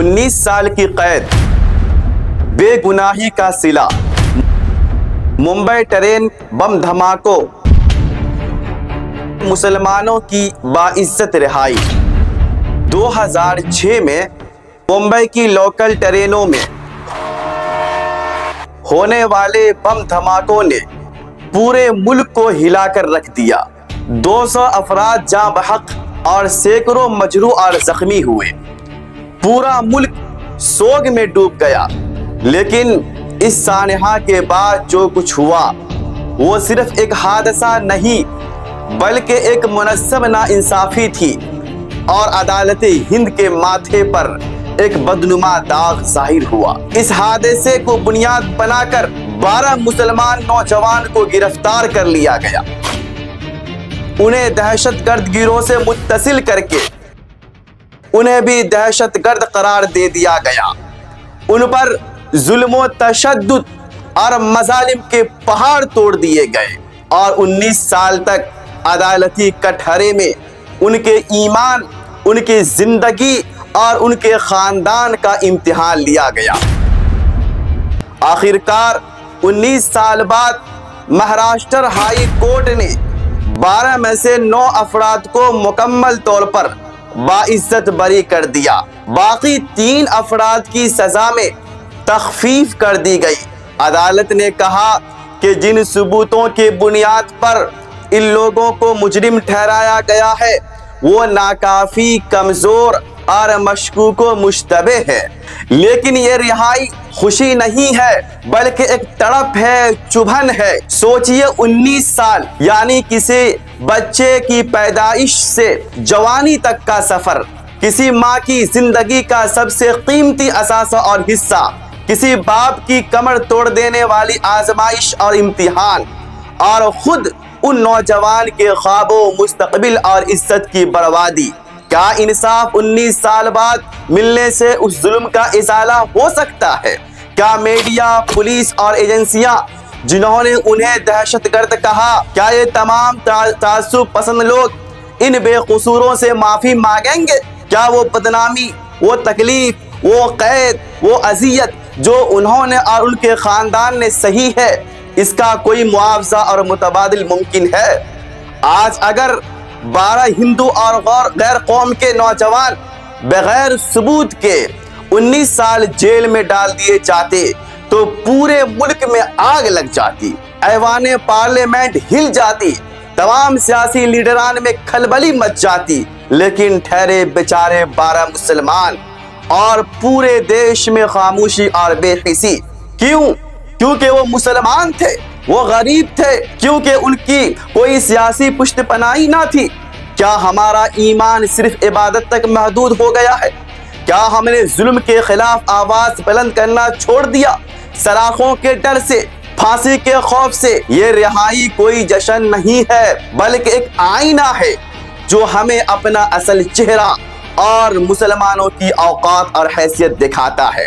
19 साल की कैद, बेगुनाही का सिला, मुंबई ट्रेन बम धमाकों, मुसलमानों की बाइज्जत रिहाई। 2006 में मुंबई की लोकल ट्रेनों में होने वाले बम धमाकों ने पूरे मुल्क को हिलाकर रख दिया। 200 अफराद जाँ बहक और सैकड़ों मजरूह और जख्मी हुए। पूरा मुल्क सोग में डूब गया। लेकिन इस सानहा के बाद जो कुछ हुआ वो सिर्फ एक हादसा नहीं बल्कि एक मुनस्सब नाइंसाफी थी और अदालत हिंद के माथे पर एक बदनुमा दाग जाहिर हुआ। इस हादसे को बुनियाद बनाकर 12 मुसलमान नौजवान को गिरफ्तार कर लिया गया। उन्हें दहशतगर्द गिरोह से मुत्तसिल करके उन्हें भी दहशतगर्द करार दे दिया गया। उन पर जुल्म तशद्दुद और मजालिम के पहाड़ तोड़ दिए गए और 19 साल तक अदालती कटहरे में उनके ईमान, उनकी जिंदगी और उनके खानदान का इम्तिहान लिया गया। आखिरकार 19 साल बाद महाराष्ट्र हाई कोर्ट ने 12 में से 9 अफराद को मुकम्मल तौर पर बाइज्जत बरी कर दिया। बाकी 3 अफराद की सजा में तखफीफ कर दी गई। अदालत ने कहा कि जिन सबूतों के बुनियाद पर इन लोगों को मुजरिम ठहराया गया है वो नाकाफी, कमजोर और मशकूक व मुश्तबे है। लेकिन ये रिहाई खुशी नहीं है बल्कि एक तड़प है, चुभन है। सोचिए 19 साल यानी किसी बच्चे की पैदाइश से जवानी तक का सफर, किसी माँ की जिंदगी का सबसे कीमती असासा और हिस्सा, किसी बाप की कमर तोड़ देने वाली आजमाइश और इम्तिहान, और खुद उन नौजवान के ख्वाबों, मुस्तकबिल और इज्जत की बर्बादी। क्या इंसाफ 19 साल बाद मिलने से उस जुल्म का इजाला हो सकता है? क्या मीडिया, पुलिस और एजेंसियां जिन्होंने उन्हें दहशतगर्द कहा, क्या ये तमाम तासुब पसंद लोग इन बेकसूरों से माफी मांगेंगे? क्या वो बदनामी, वो तकलीफ, वो कैद, वो अजियत जो उन्होंने और उनके खानदान ने सही है, इसका कोई मुआवजा और मुतबादिल मुमकिन है? आज अगर 12 हिंदू और गैर कौम के नौजवान बगैर सबूत के 19 साल जेल में डाल दिए जाते तो पूरे मुल्क में आग लग जाती, ऐवाने पार्लियामेंट हिल जाती, तमाम सियासी लीडरान में खलबली मच जाती। लेकिन ठहरे बेचारे 12 मुसलमान और पूरे देश में खामोशी और बेहिसी। क्यों? क्योंकि वो मुसलमान थे, वो गरीब थे, क्योंकि उनकी कोई सियासी पुष्टपनाही ना थी। क्या हमारा ईमान सिर्फ इबादत तक महदूद हो गया है? क्या हमने जुल्म के खिलाफ आवाज बुलंद करना छोड़ दिया सलाखों के डर से, फांसी के खौफ से? ये रिहाई कोई जश्न नहीं है बल्कि एक आईना है जो हमें अपना असल चेहरा और मुसलमानों की औकात और हैसियत दिखाता है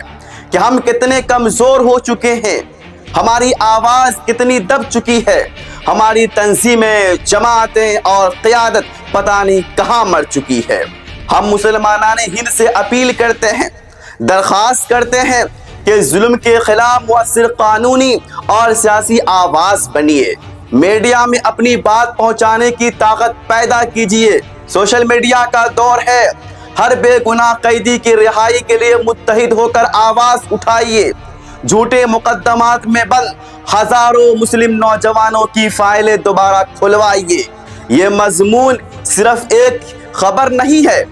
कि हम कितने कमजोर हो चुके हैं, हमारी आवाज कितनी दब चुकी है, हमारी तंजीमें, जमातें और क़यादत पता नहीं कहाँ मर चुकी है। हम मुसलमानाने हिंद से अपील करते हैं, दरख्वास्त करते हैं कि जुल्म के खिलाफ मुअस्सिर कानूनी और सियासी आवाज बनिए। मीडिया में अपनी बात पहुंचाने की ताकत पैदा कीजिए। सोशल मीडिया का दौर है, हर बेगुनाह कैदी की रिहाई के लिए मुत्तहिद होकर आवाज उठाइए। झूठे मुकद्दमात में बंद हजारों मुस्लिम नौजवानों की फाइलें दोबारा खुलवाइए। ये मजमून सिर्फ एक खबर नहीं है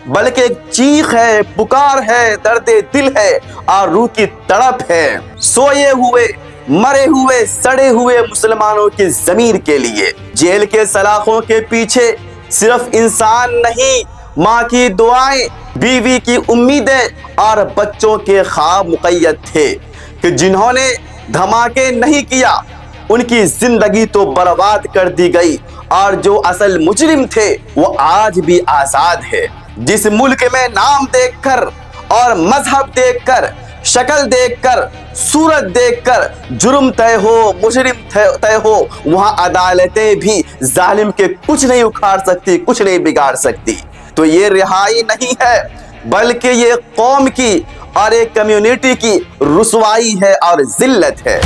बल्कि एक चीख है, पुकार है, दर्द दिल है और रूह की तड़प है। सोए हुए, मरे हुए, सड़े हुए मुसलमानों की ज़मीर के लिए। जेल के सलाखों के पीछे सिर्फ इंसान नहीं, माँ की दुआएं, बीवी की उम्मीदें और बच्चों के ख्वाब मुक़य्यद थे कि जिन्होंने धमाके नहीं किया उनकी जिंदगी तो बर्बाद कर दी गई और जो असल मुजरिम थे वो आज भी आजाद है। जिस मुल्क में नाम देखकर और मजहब देखकर, शक्ल देखकर, सूरत देखकर जुर्म तय हो, मुजरिम तय हो, वहाँ अदालतें भी जालिम के कुछ नहीं उखाड़ सकती, कुछ नहीं बिगाड़ सकती। तो ये रिहाई नहीं है بلکہ یہ قوم کی اور ایک کمیونٹی کی رسوائی ہے اور ذلت ہے۔